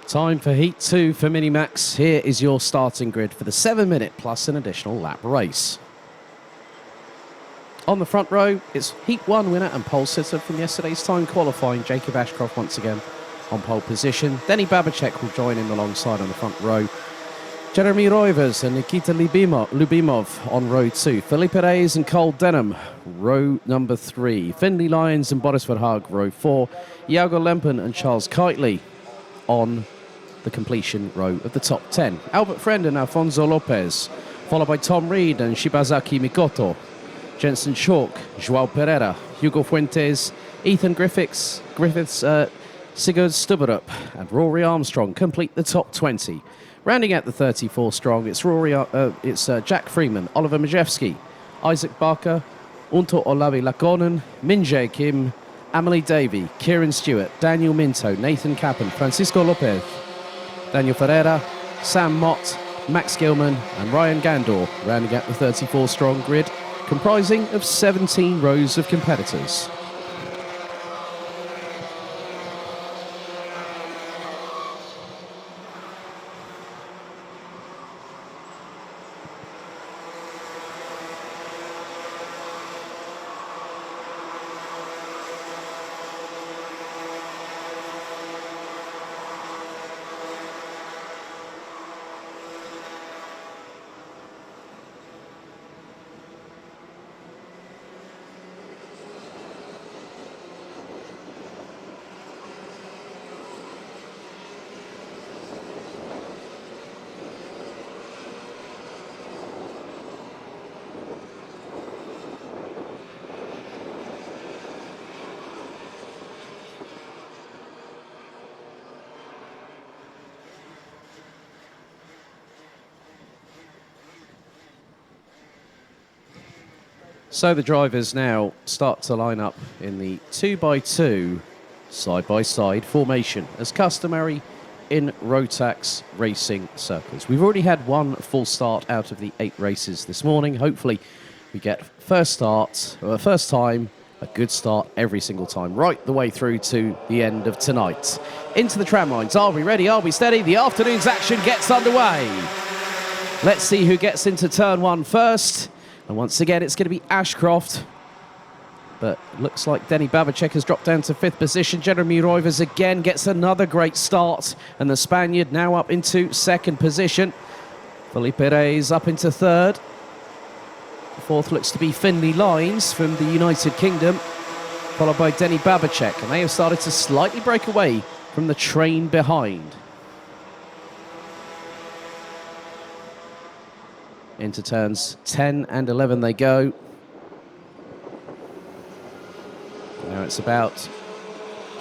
Time for Heat 2 for Minimax. Here is your starting grid for the 7-minute plus an additional lap race. On the front row, it's Heat 1 winner and pole sitter from yesterday's time qualifying, Jacob Ashcroft once again on pole position. Denny Babacek will join him alongside on the front row. Jeremy Roivers and Nikita Lubimov on row 2. Felipe Reyes and Cole Denham, row number 3. Finley Lyons and Boris Verhaag, row 4. Iago Lempen and Charles Kitely on the completion row of the top 10. Albert Friend and Alfonso Lopez, followed by Tom Reed and Shibazaki Mikoto. Jensen Chalk, Joao Pereira, Hugo Fuentes, Ethan Griffiths, Sigurd Stubberup and Rory Armstrong complete the top 20. Rounding out the 34 strong, it's Jack Freeman, Oliver Majewski, Isaac Barker, Unto Olavi Lakonen, Min Jae Kim, Amelie Davey, Kieran Stewart, Daniel Minto, Nathan Kappen, Francisco Lopez, Daniel Ferreira, Sam Mott, Max Gilman and Ryan Gandor, rounding out the 34 strong grid, comprising of 17 rows of competitors. So the drivers now start to line up in the 2x2 side-by-side formation, as customary in Rotax racing circuits. We've already had one full start out of the 8 races this morning. Hopefully we get first time, a good start every single time, right the way through to the end of tonight. Into the tram lines. Are we ready? Are we steady? The afternoon's action gets underway. Let's see who gets into turn 1 first. And once again, it's going to be Ashcroft. But looks like Denny Babacek has dropped down to 5th position. Jeremy Roivers again gets another great start. And the Spaniard now up into 2nd position. Felipe Reyes up into 3rd. 4th looks to be Finley Lyons from the United Kingdom, followed by Denny Babacek. And they have started to slightly break away from the train behind. Into turns 10 and 11 they go. Now it's about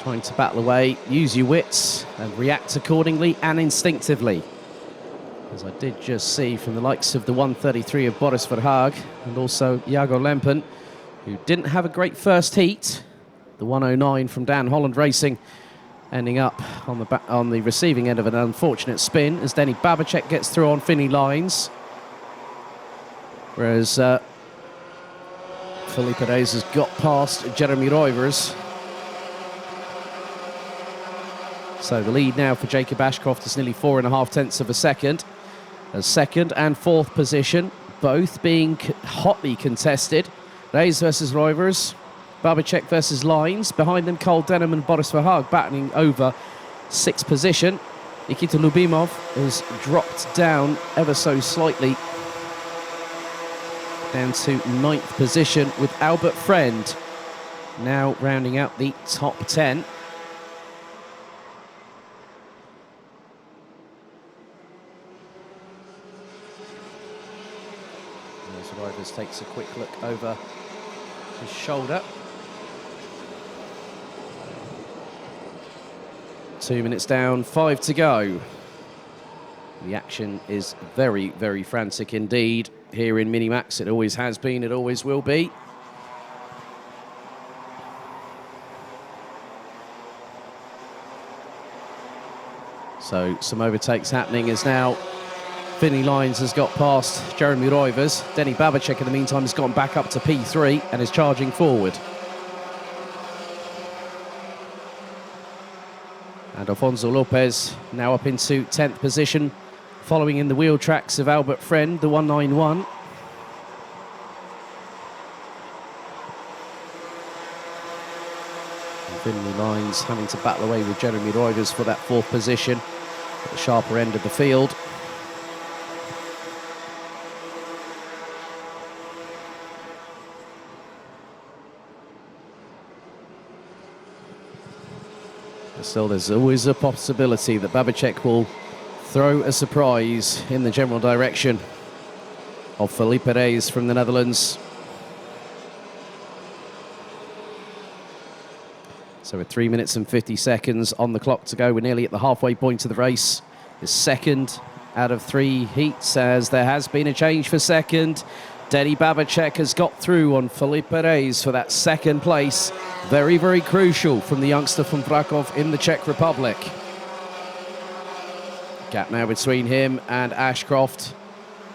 trying to battle away, use your wits and react accordingly and instinctively. As I did just see from the likes of the 133 of Boris Verhaag and also Iago Lempen, who didn't have a great first heat. The 109 from Dan Holland Racing ending up on the receiving end of an unfortunate spin as Denny Babacek gets through on Finley Lyons. Whereas Felipe Reyes has got past Jeremy Roivers. So the lead now for Jacob Ashcroft is nearly 4.5 tenths of a second. As 2nd and 4th position, both being hotly contested. Reyes versus Roivers, Babacek versus Lyons. Behind them, Cole Denham and Boris Verhaag battling over 6th position. Nikita Lubimov has dropped down ever so slightly, down to 9th position, with Albert Friend now rounding out the top 10. As Roivers takes a quick look over his shoulder. 2 minutes down, 5 to go. The action is very, very frantic indeed. Here in Minimax, it always has been, it always will be. So some overtakes happening as now Finley Lyons has got past Jeremy Roivers. Denny Babacek in the meantime has gone back up to P3 and is charging forward. And Alfonso Lopez now up into 10th position, following in the wheel tracks of Albert Friend, the 191. And Finley Lines having to battle away with Jeremy Roivers for that 4th position at the sharper end of the field. Still, there's always a possibility that Babacek will throw a surprise in the general direction of Felipe Reyes from the Netherlands. So with 3 minutes and 50 seconds on the clock to go, we're nearly at the halfway point of the race. The second out of 3 heats, as there has been a change for second. Denny Babacek has got through on Felipe Reyes for that 2nd place. Very, very crucial from the youngster from Krakow in the Czech Republic. Gap now between him and Ashcroft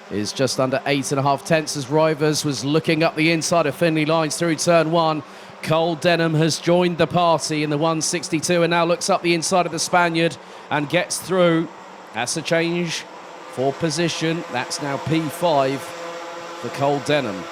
is just under 8.5 tenths as Roivers was looking up the inside of Finley Lines through turn 1. Cole Denham has joined the party in the 162 and now looks up the inside of the Spaniard and gets through. That's a change for position. That's now P5 for Cole Denham.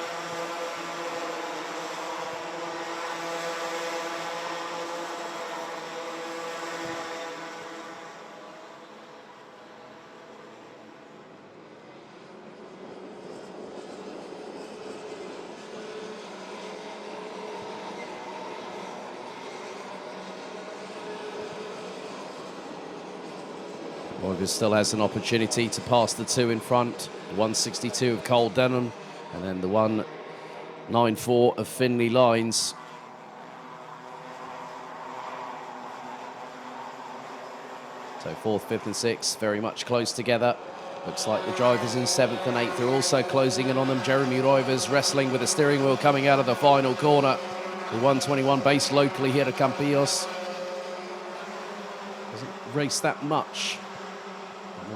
Roivers still has an opportunity to pass the 2 in front. The 162 of Cole Denham and then the 194 of Finley Lines. So 4th, 5th and 6th very much close together. Looks like the drivers in 7th and 8th are also closing in on them. Jeremy Roivers wrestling with the steering wheel coming out of the final corner. The 121 based locally here at Campillos. Doesn't race that much.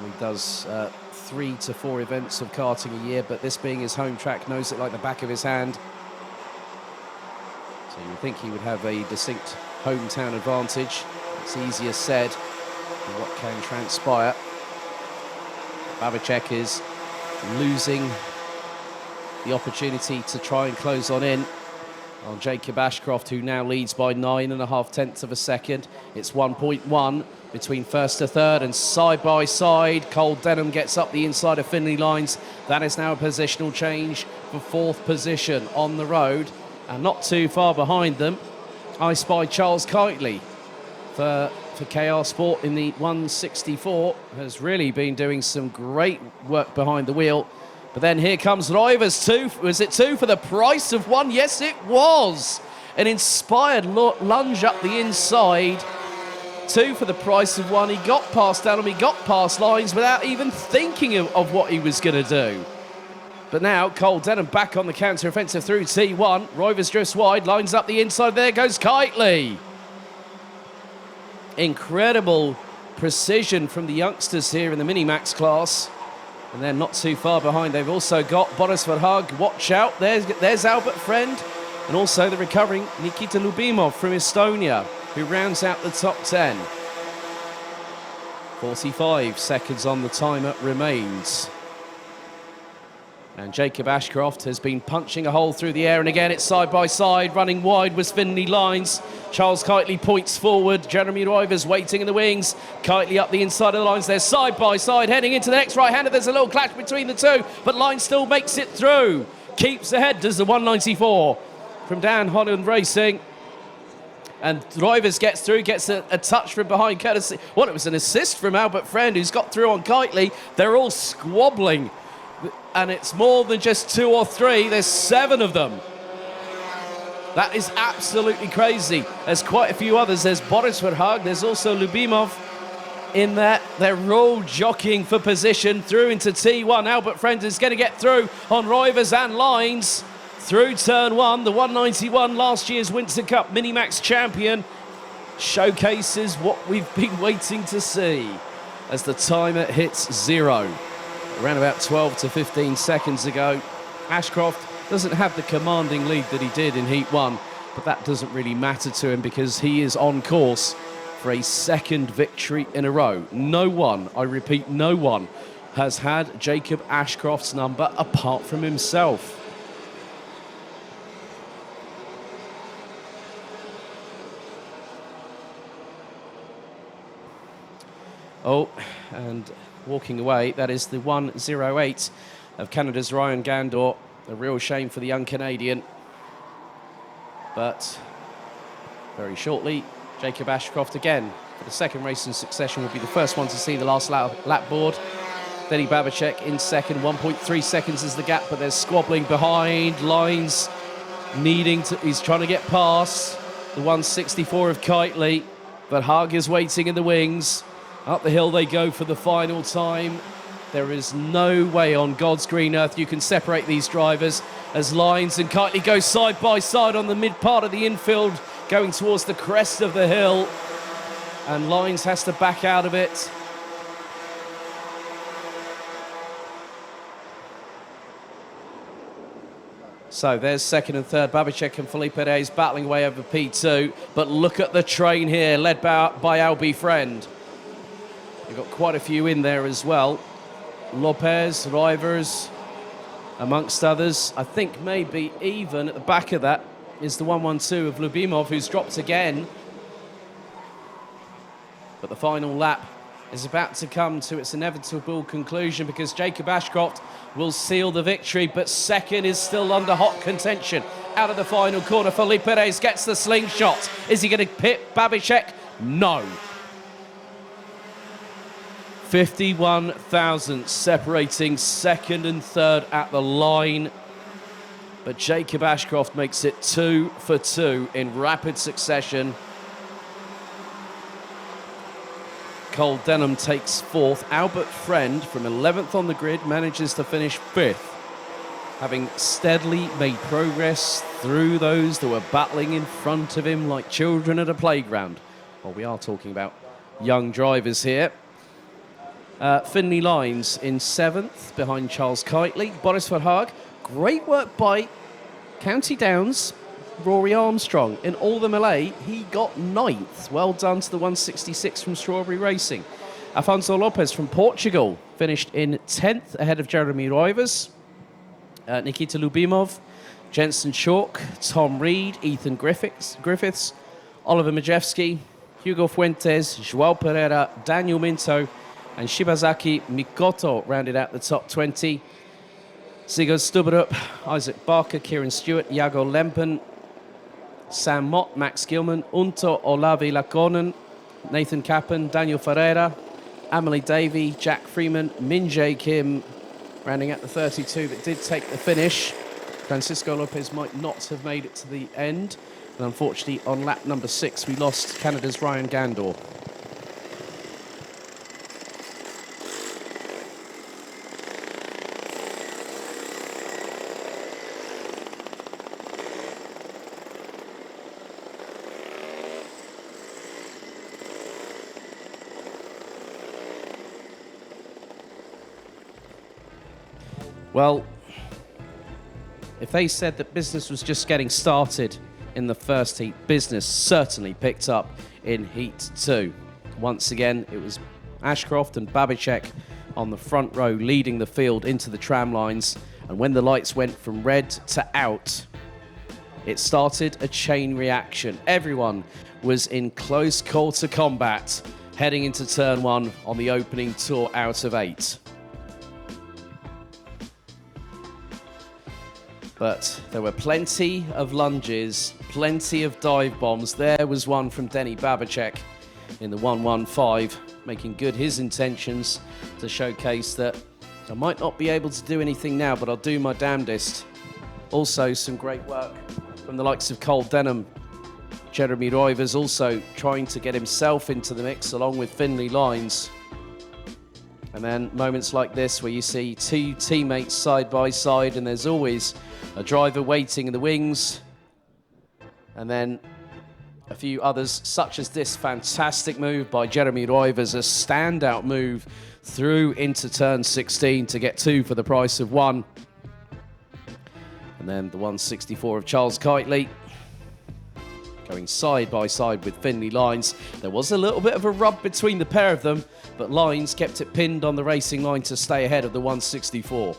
He does 3 to 4 events of karting a year, but this being his home track, knows it like the back of his hand. So you would think he would have a distinct hometown advantage. It's easier said than what can transpire. Babacek is losing the opportunity to try and close on Jacob Ashcroft, who now leads by 9.5 tenths of a second. It's 1.1 between 1st to 3rd, and side by side, Cole Denham gets up the inside of Finley Lines. That is now a positional change for 4th position on the road, and not too far behind them, I spy Charles Kitely for KR Sport in the 164, has really been doing some great work behind the wheel. But then here comes Roivers, 2. Was it 2 for the price of 1? Yes, it was. An inspired lunge up the inside. 2 for the price of 1. He got past Denham, he got past Lines without even thinking of what he was going to do. But now Cole Denham back on the counter-offensive through T1. Roivers drifts wide, lines up the inside. There goes Kitely. Incredible precision from the youngsters here in the Minimax class. And then not too far behind, they've also got Boris Verhaag. Watch out, there's Albert Friend. And also the recovering Nikita Lubimov from Estonia, who rounds out the top 10. 45 seconds on the timer remains. And Jacob Ashcroft has been punching a hole through the air, and again it's side by side. Running wide was Finley Lines. Charles Kitely points forward. Jeremy Roivers waiting in the wings. Kitely up the inside of the lines. They're side by side heading into the next right-hander. There's a little clash between the two, but Lines still makes it through. Keeps ahead, does the 194 from Dan Holland Racing. And Roivers gets through, gets a touch from behind courtesy. Well, it was an assist from Albert Friend, who's got through on Kitely. They're all squabbling. And it's more than just 2 or 3, there's 7 of them. That is absolutely crazy. There's quite a few others. There's Boris Verhaag, there's also Lubimov in there. They're all jockeying for position through into T1. Albert Friend is going to get through on Roivers and Lines. Through turn 1, the 191, last year's Wintercup Minimax champion, showcases what we've been waiting to see as the timer hits 0. Around about 12 to 15 seconds ago. Ashcroft doesn't have the commanding lead that he did in Heat 1, but that doesn't really matter to him because he is on course for a second victory in a row. No one, I repeat, no one has had Jacob Ashcroft's number apart from himself. Oh, and walking away, that is the 1:08 of Canada's Ryan Gandor. A real shame for the young Canadian. But very shortly, Jacob Ashcroft again, for the second race in succession, will be the first one to see the last lap board. Denny Babicek in second, 1.3 seconds is the gap, but there's squabbling behind. Lines needing to, he's trying to get past the 164 of Kitely, but Haag is waiting in the wings. Up the hill they go for the final time. There is no way on God's green earth you can separate these drivers as Lines and Kitely go side by side on the mid part of the infield, going towards the crest of the hill. And Lines has to back out of it. So there's second and third. Babicek and Felipe Reyes battling away over P2. But look at the train here, led by Albi Friend. You've got quite a few in there as well. Lopez, Rivers, amongst others. I think maybe even at the back of that is the 112 of Lubimov, who's dropped again. But the final lap is about to come to its inevitable conclusion because Jacob Ashcroft will seal the victory, but second is still under hot contention. Out of the final corner, Felipe Reyes gets the slingshot. Is he going to pit Babicek? No. 51,000 separating second and third at the line. But Jacob Ashcroft makes it 2 for 2 in rapid succession. Cole Denham takes fourth. Albert Friend from 11th on the grid manages to finish fifth, having steadily made progress through those that were battling in front of him like children at a playground. Well, we are talking about young drivers here. Finley Lines in 7th behind Charles Kitely. Boris Verhaag, great work by County Downs. Rory Armstrong in all the melee, he got 9th. Well done to the 166 from Strawberry Racing. Afonso Lopez from Portugal finished in 10th ahead of Jeremy Rivers. Nikita Lubimov, Jensen Chalk, Tom Reed, Ethan Griffiths, Oliver Majewski, Hugo Fuentes, Joao Pereira, Daniel Minto, and Shibazaki Mikoto rounded out the top 20. Sigurd Stubberup, Isaac Barker, Kieran Stewart, Iago Lempen, Sam Mott, Max Gilman, Unto Olavi Lakonen, Nathan Kappen, Daniel Ferreira, Amelie Davey, Jack Freeman, Min Jae Kim, rounding out the 32 that did take the finish. Francisco Lopez might not have made it to the end. And unfortunately, on lap number 6, we lost Canada's Ryan Gandor. Well, if they said that business was just getting started in the first heat, business certainly picked up in Heat 2. Once again, it was Ashcroft and Babicek on the front row leading the field into the tram lines. And when the lights went from red to out, it started a chain reaction. Everyone was in close quarter combat heading into turn 1 on the opening tour out of 8. But there were plenty of lunges, plenty of dive bombs. There was one from Denny Babicek in the 115, making good his intentions to showcase that I might not be able to do anything now, but I'll do my damnedest. Also, some great work from the likes of Cole Denham. Jeremy Rivers also trying to get himself into the mix along with Finley Lines. And then moments like this where you see two teammates side by side and there's always a driver waiting in the wings. And then a few others, such as this fantastic move by Jeremy Rivers, a standout move through into turn 16 to get 2 for the price of 1. And then the 164 of Charles Kitely going side by side with Finley Lines. There was a little bit of a rub between the pair of them, but Lines kept it pinned on the racing line to stay ahead of the 164.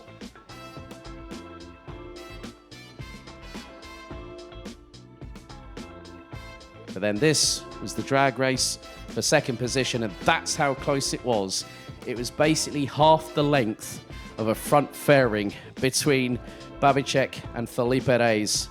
But then this was the drag race for second position, and that's how close it was. It was basically half the length of a front fairing between Babicek and Felipe Reyes.